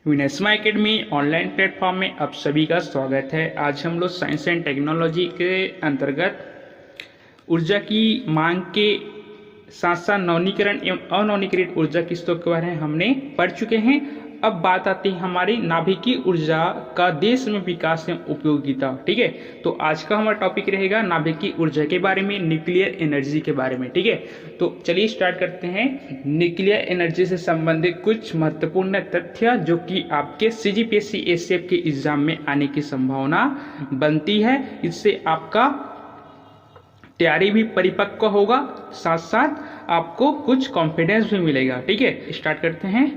विनस्मा academy online platform में आप सभी का स्वागत है। आज हम लोग साइंस एंड टेक्नोलॉजी के अंतर्गत ऊर्जा की मांग के साथ साथ नवीनीकरण एवं अनवीनीकृत ऊर्जा किस्तों के बारे में हमने पढ़ चुके हैं। अब बात आती है हमारी नाभिकीय ऊर्जा का देश में विकास एवं उपयोगिता। ठीक है, तो आज का हमारा टॉपिक रहेगा नाभिकीय ऊर्जा के बारे में, न्यूक्लियर एनर्जी के बारे में। ठीक है, तो चलिए स्टार्ट करते हैं। न्यूक्लियर एनर्जी से संबंधित कुछ महत्वपूर्ण तथ्य जो कि आपके सीजीपीएससी एसीएफ के एग्जाम में आने की संभावना बनती है। इससे आपका तैयारी भी परिपक्व होगा, साथ साथ आपको कुछ कॉन्फिडेंस भी मिलेगा। ठीक है, स्टार्ट करते हैं।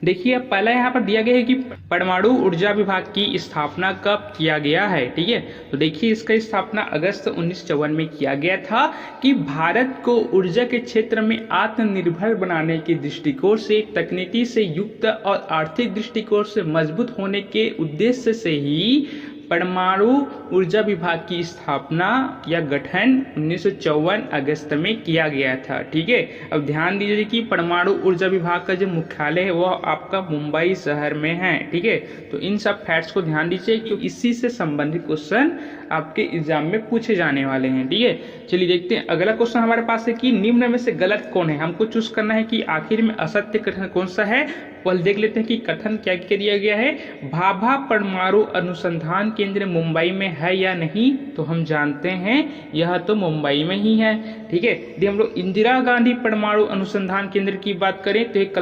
देखिए, पहला यहाँ पर दिया गया है कि परमाणु ऊर्जा विभाग की स्थापना कब किया गया है। ठीक है, तो देखिए इसका स्थापना अगस्त 1954 में किया गया था कि भारत को ऊर्जा के क्षेत्र में आत्मनिर्भर बनाने के दृष्टिकोण से, तकनीकी से युक्त और आर्थिक दृष्टिकोण से मजबूत होने के उद्देश्य से ही परमाणु ऊर्जा विभाग की स्थापना या गठन 1954 अगस्त में किया गया था। ठीक है, अब ध्यान दीजिए कि परमाणु ऊर्जा विभाग का जो मुख्यालय है वह आपका मुंबई शहर में है। ठीक है, तो इन सब फैक्ट्स को ध्यान दीजिए क्योंकि इसी से संबंधित क्वेश्चन आपके एग्जाम में पूछे जाने वाले हैं। ठीक है, चलिए देखते हैं। अगला क्वेश्चन हमारे पास है कि निम्न में से गलत कौन है। हमको चूज करना है कि आखिर में असत्य कथन कौन सा है। पहले देख लेते हैं कि कथन क्या क्या दिया गया है। भाभा परमाणु अनुसंधान केंद्र मुंबई में है या नहीं, तो हम जानते हैं यह तो मुंबई में ही है। ठीक है, यदि हम लोग इंदिरा गांधी परमाणु अनुसंधान केंद्र की बात करें तो ये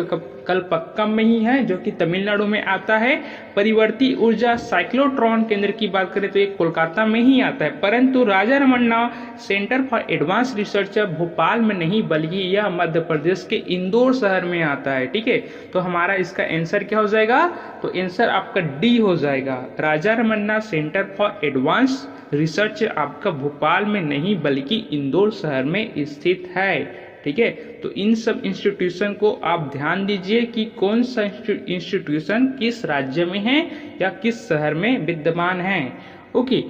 कलपक्कम में ही है, जो कि तमिलनाडु में आता है। परिवर्ती ऊर्जा साइक्लोट्रॉन केंद्र की बात करें तो ये कोलकाता में ही आता है, परंतु Raja Ramanna centre for advance research Bhopal में नहीं बल्कि यह मध्य प्रदेश के इंदौर शहर में आता है। ठीक है, तो हमारा इसका आंसर क्या हो जाएगा, तो आंसर आपका डी हो जाएगा। Raja Ramanna centre for advance research आपका भोपाल में नहीं बल्कि इंदौर शहर में स्थित है। ठीक है, तो इन सब इंस्टीट्यूशन को आप ध्यान दीजिए कि कौन सा इंस्टीट्यूशन किस राज्य में है या किस शहर में विद्यमान है। ओके,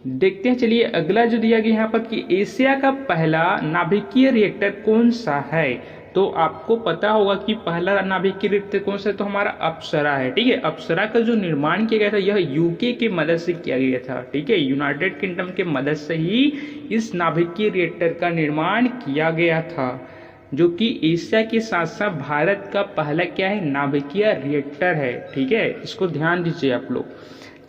देखते हैं। चलिए अगला जो दिया गया यहाँ पर कि एशिया का पहला नाभिकीय रिएक्टर कौन सा है। तो आपको पता होगा कि पहला नाभिकीय रिएक्टर कौन सा है, तो हमारा अप्सरा है। ठीक है, अप्सरा का जो निर्माण किया गया था यह यूके की मदद से किया गया था। ठीक है, यूनाइटेड किंगडम के मदद से ही इस नाभिकीय रिएक्टर का निर्माण किया गया था, जो कि एशिया के साथ साथ भारत का पहला क्या है, नाभिकीय रिएक्टर है। ठीक है, इसको ध्यान दीजिए आप लोग।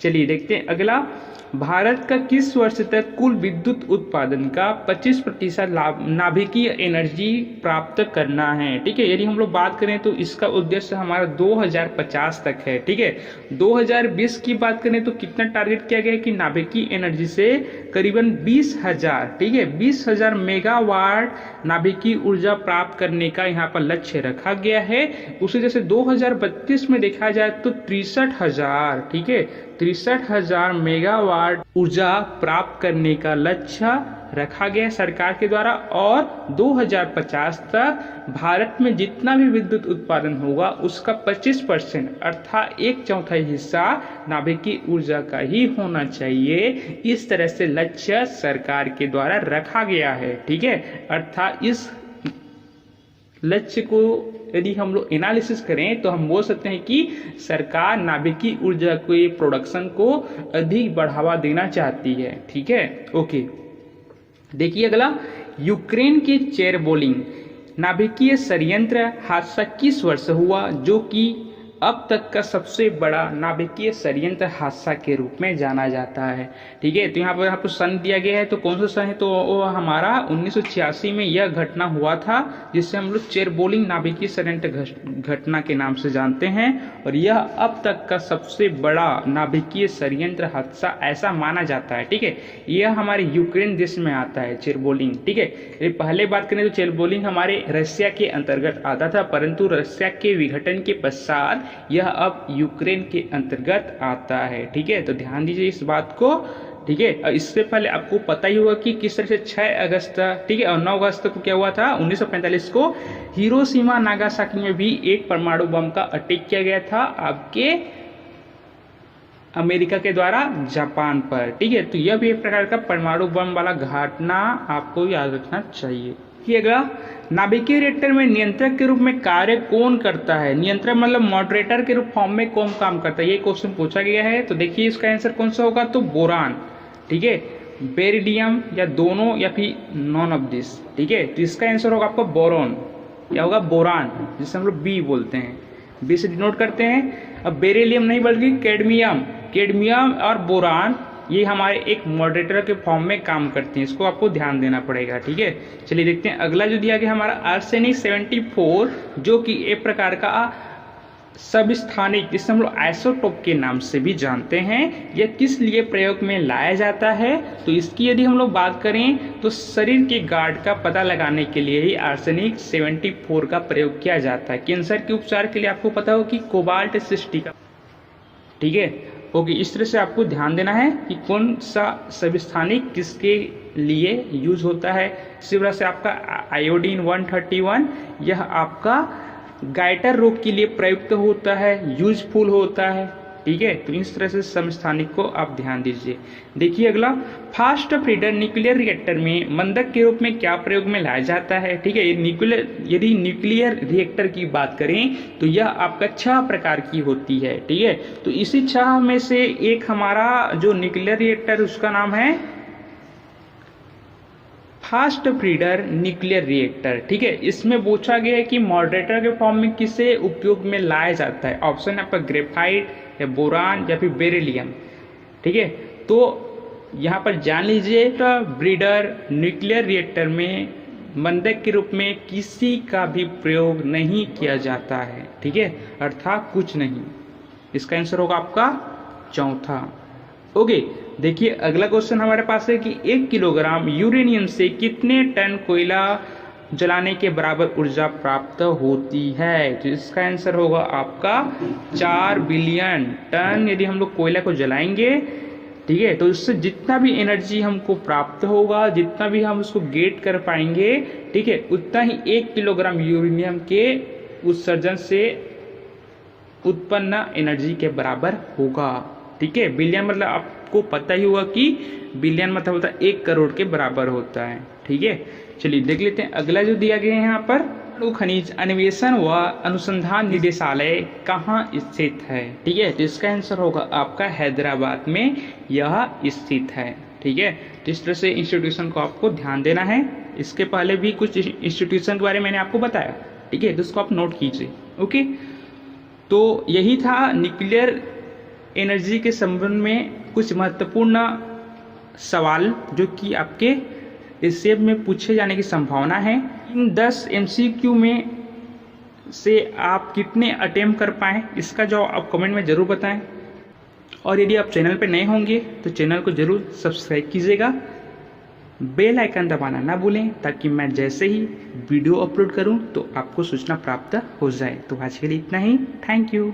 चलिए देखते हैं अगला। भारत का किस वर्ष तक कुल विद्युत उत्पादन का 25% नाभिकीय एनर्जी प्राप्त करना है। ठीक है, यदि हम लोग बात करें तो इसका उद्देश्य हमारा 2050 तक है। ठीक है, 2020 की बात करें तो कितना टारगेट किया गया है कि नाभिकीय एनर्जी से करीबन 20,000, ठीक है, 20,000 मेगावाट नाभिकीय ऊर्जा प्राप्त करने का यहाँ पर लक्ष्य रखा गया है। उसे जैसे 2032 में देखा जाए तो 63,000, ठीक है, 63,000 मेगावाट ऊर्जा प्राप्त करने का लक्ष्य रखा गया सरकार के द्वारा। और 2050 तक भारत में जितना भी विद्युत उत्पादन होगा उसका 25% अर्थात 1/4 हिस्सा नाभिकीय ऊर्जा का ही होना चाहिए। इस तरह से लक्ष्य सरकार के द्वारा रखा गया है। ठीक है, अर्थात इस लक्ष्य को यदि हम लोग एनालिसिस करें तो हम बोल सकते हैं कि सरकार नाभिकीय ऊर्जा के प्रोडक्शन को अधिक बढ़ावा देना चाहती है। ठीक है, ओके, देखिए अगला। यूक्रेन के चेरबोलिंग नाभिकीय संयंत्र हादसा किस वर्ष हुआ, जो कि अब तक का सबसे बड़ा नाभिकीय संयंत्र हादसा के रूप में जाना जाता है। ठीक है, तो यहाँ पर आपको सन दिया गया है, तो कौन सा सन है, तो वो हमारा 1986 में यह घटना हुआ था, जिससे हम लोग चेरबोलिंग नाभिकीय संयंत्र घटना के नाम से जानते हैं। और यह अब तक का सबसे बड़ा नाभिकीय संयंत्र हादसा ऐसा माना जाता है। ठीक है, यह हमारे यूक्रेन देश में आता है चेरबोलिंग। ठीक है, यदि पहले बात करें तो चेरबोलिंग हमारे रशिया के अंतर्गत आता था, परंतु रशिया के विघटन के पश्चात यह अब यूक्रेन के अंतर्गत आता है। ठीक है, तो ध्यान दीजिए इस बात को। ठीक है, और इससे पहले आपको पता ही होगा कि किस तरह से 6 अगस्त, ठीक है, और 9 अगस्त को क्या हुआ था, 1945 को हिरोशिमा नागासाकी में भी एक परमाणु बम का अटैक किया गया था आपके अमेरिका के द्वारा जापान पर। ठीक है, तो यह भी एक प्रकार का परमाणु बम वाला घटना आपको याद रखना चाहिए। कि अगला नाभिकीय रिएक्टर में नियंत्रक के रूप में कार्य कौन करता है। नियंत्रक मतलब मॉडरेटर के रूप फॉर्म में कौन काम करता है, ये क्वेश्चन पूछा गया है। तो देखिए इसका आंसर कौन सा होगा, तो बोरान, ठीक है, बेरिडियम या दोनों या फिर नॉन ऑफ दिस, ठीक है। तो इसका आंसर होगा आपका बोरॉन, या होगा बोरान, जिसे हम लोग बी बोलते हैं, बी से डिनोट करते हैं। अब बेरिलियम नहीं बल्कि कैडमियम, कैडमियम और बोरान ये हमारे एक मॉडरेटर के फॉर्म में काम करते हैं, इसको आपको ध्यान देना पड़ेगा, ठीक है। चलिए देखते हैं अगला जो दिया गया हमारा आर्सेनिक 74, जो कि एक प्रकार का सबस्थानिक, जिसे हम लोग आइसोटोप के नाम से भी जानते हैं, यह किस लिए प्रयोग में लाया जाता है। तो इसकी यदि हम लोग बात करें तो शरीर के गार्ड का पता लगाने के लिए ही आर्सेनिक 74 का प्रयोग किया जाता है। कैंसर के उपचार के लिए आपको पता हो कि कोबाल्ट 60 का, ठीक है, ओके। इस तरह से आपको ध्यान देना है कि कौन सा सबस्थानिक किसके लिए यूज होता है। इसी तरह से आपका आयोडीन 131 यह आपका गाइटर रोग के लिए प्रयुक्त होता है, यूजफुल होता है, ठीक है। तो इस तरह से समस्थानिक को आप ध्यान दीजिए। देखिए अगला, फास्ट ब्रीडर न्यूक्लियर रिएक्टर में मंदक के रूप में क्या प्रयोग में लाया जाता है, ठीक है। यदि न्यूक्लियर रिएक्टर की बात करें तो यह आपका 6 प्रकार की होती है, ठीक है। तो इसी 6 में से एक हमारा जो न्यूक्लियर रिएक्टर उसका नाम है फास्ट ब्रीडर न्यूक्लियर रिएक्टर, ठीक है। इसमें पूछा गया है कि मॉडरेटर के फॉर्म में किसे उपयोग में लाया जाता है। ऑप्शन है आपका ग्रेफाइट या बोरान या फिर बेरिलियम, ठीक है। तो यहाँ पर जान लीजिए तो ब्रीडर न्यूक्लियर रिएक्टर में मंदक के रूप में किसी का भी प्रयोग नहीं किया जाता है, ठीक है, अर्थात कुछ नहीं। इसका आंसर होगा आपका चौथा, ओके। देखिए अगला क्वेश्चन हमारे पास है कि 1 किलोग्राम यूरेनियम से कितने टन कोयला जलाने के बराबर ऊर्जा प्राप्त होती है। तो इसका आंसर होगा आपका 4 बिलियन टन। यदि हम लोग कोयला को जलाएंगे, ठीक है, तो इससे जितना भी एनर्जी हमको प्राप्त होगा, जितना भी हम उसको गेट कर पाएंगे, ठीक है, उतना ही 1 किलोग्राम यूरेनियम के उत्सर्जन से उत्पन्न एनर्जी के बराबर होगा, ठीक है। बिलियन मतलब आपको पता ही होगा कि बिलियन मतलब होता है 1 करोड़ के बराबर होता है, ठीक है। चलिए देख लेते हैं अगला जो दिया गया है यहाँ पर, खनिज अन्वेषण व अनुसंधान निदेशालय कहाँ स्थित है, ठीक है। तो इसका आंसर होगा आपका हैदराबाद में यह स्थित है, ठीक है। तो इस तरह से इंस्टीट्यूशन को आपको ध्यान देना है। इसके पहले भी कुछ इंस्टीट्यूशन के बारे में मैंने आपको बताया, ठीक है, तो उसको आप नोट कीजिए, ओके। तो यही था न्यूक्लियर एनर्जी के संबंध में कुछ महत्वपूर्ण सवाल जो कि आपके एग्जाम में पूछे जाने की संभावना है। इन 10 MCQ में से आप कितने अटेम्प्ट कर पाएँ, इसका जवाब आप कमेंट में ज़रूर बताएं। और यदि आप चैनल पर नए होंगे तो चैनल को ज़रूर सब्सक्राइब कीजिएगा, बेल आइकन दबाना ना भूलें, ताकि मैं जैसे ही वीडियो अपलोड करूं तो आपको सूचना प्राप्त हो जाए। तो आज के लिए इतना ही, थैंक यू।